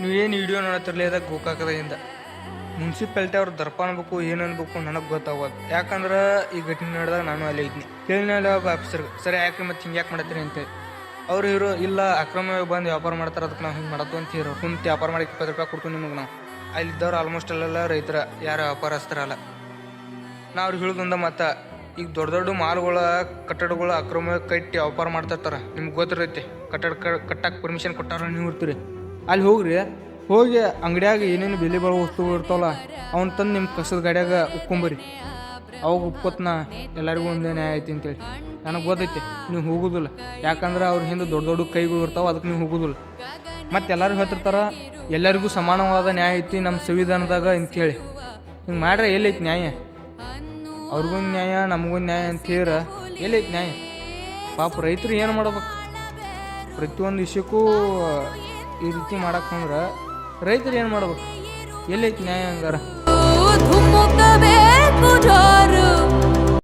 ನೀವೇನು ವಿಡಿಯೋ ನೋಡತ್ತಿರಲಿ ಅದ ಗೋಕಾಕದಿಂದ ಮುನ್ಸಿಪಾಲ್ಟಿ ಅವ್ರು ದರ್ಪ ಅನ್ಬೇಕು ಏನು ಅನ್ಬೇಕು ನನಗೆ ಗೊತ್ತಾಗೋದು. ಯಾಕಂದ್ರೆ ಈ ಘಟನೆ ನಡೆದಾಗ ನಾನು ಅಲ್ಲಿ ಇದ್ನಿ. ಕೇಳಿನಲ್ಲಿ ಒಬ್ಬ ಆಫೀಸರ್ಗೆ ಸರಿ ಯಾಕೆ ಮತ್ತೆ ಹಿಂಗೆ ಯಾಕೆ ಮಾಡತ್ತೀರಿ ಅಂತೇಳಿ ಅವ್ರು ಇವರು ಇಲ್ಲ ಅಕ್ರಮವಾಗಿ ಬಂದು ವ್ಯಾಪಾರ ಮಾಡ್ತಾರೆ, ಅದಕ್ಕೆ ನಾವು ಹಿಂಗೆ ಮಾಡತ್ತು ಅಂತ ಹೇಳಿ ಕುಂತು ವ್ಯಾಪಾರ ಮಾಡಿ 20 ರೂಪಾಯಿ ಕೊಡ್ತೀವಿ ನಿಮಗೆ. ನಾವು ಅಲ್ಲಿದ್ದವ್ರು ಆಲ್ಮೋಸ್ಟ್ ಅಲ್ಲೆಲ್ಲ ರೈತರ ಯಾರು ವ್ಯಾಪಾರಸ್ಥರಲ್ಲ. ನಾವು ಅವ್ರಿಗೆ ಹೇಳಿದಂದ ಮತ್ತು ಈಗ ದೊಡ್ಡ ದೊಡ್ಡ ಮಾಲ್ಗಳ ಕಟ್ಟಡಗಳು ಅಕ್ರಮವಾಗಿ ಕಟ್ಟಿ ವ್ಯಾಪಾರ ಮಾಡ್ತಿರ್ತಾರೆ. ನಿಮ್ಗೆ ಗೊತ್ತಿರೈತಿ ಕಟ್ಟಕ್ಕೆ ಪರ್ಮಿಷನ್ ಕೊಟ್ಟಾರ ನೀವು ಇರ್ತೀರಿ. ಅಲ್ಲಿ ಹೋಗ್ರಿ, ಹೋಗಿ ಅಂಗಡಿಯಾಗ ಏನೇನು ಬೆಲೆ ಬಾಳೋ ವಸ್ತುಗಳು ಇರ್ತಾವಲ್ಲ ಅವ್ನು ತಂದು ನಿಮ್ಮ ಕಸದ ಗಾಡಿಯಾಗ ಉಕ್ಕೊಂಬರಿ. ಅವಾಗ ಉಕ್ಕೋತ್ನ ಎಲ್ಲರಿಗೂ ಒಂದೇ ನ್ಯಾಯ ಐತಿ ಅಂತೇಳಿ ನನಗೆ ಗೊತ್ತೈತಿ. ನೀವು ಹೋಗೋದಿಲ್ಲ, ಯಾಕಂದ್ರೆ ಅವ್ರ ಹಿಂದೆ ದೊಡ್ಡ ದೊಡ್ಡ ಕೈಗಳು ಇರ್ತಾವೆ, ಅದಕ್ಕೆ ನೀವು ಹೋಗೋದಿಲ್ಲ. ಮತ್ತು ಎಲ್ಲರೂ ಹೇಳ್ತಿರ್ತಾರೆ ಎಲ್ಲರಿಗೂ ಸಮಾನವಾದ ನ್ಯಾಯ ಐತಿ ನಮ್ಮ ಸಂವಿಧಾನದಾಗ ಅಂಥೇಳಿ. ಹಿಂಗೆ ಮಾಡ್ರೆ ಎಲ್ಲೈತಿ ನ್ಯಾಯ? ಅವ್ರಿಗೊಂದು ನ್ಯಾಯ ನಮಗೊಂದು ನ್ಯಾಯ ಅಂತ ಹೇಳಿದ್ರೆ ಎಲ್ಲೈತಿ ನ್ಯಾಯ? ಪಾಪ ರೈತರು ಏನು ಮಾಡ್ಬೇಕು? ಪ್ರತಿಯೊಂದು ವಿಷಯಕ್ಕೂ ಈ ರೀತಿ ಮಾಡಕ್ಕೆ ಅಂದ್ರೆ ರೈತರು ಏನು ಮಾಡ್ಬೇಕು? ಎಲ್ಲೈತಿ ನ್ಯಾಯ ಹಂಗಾರ?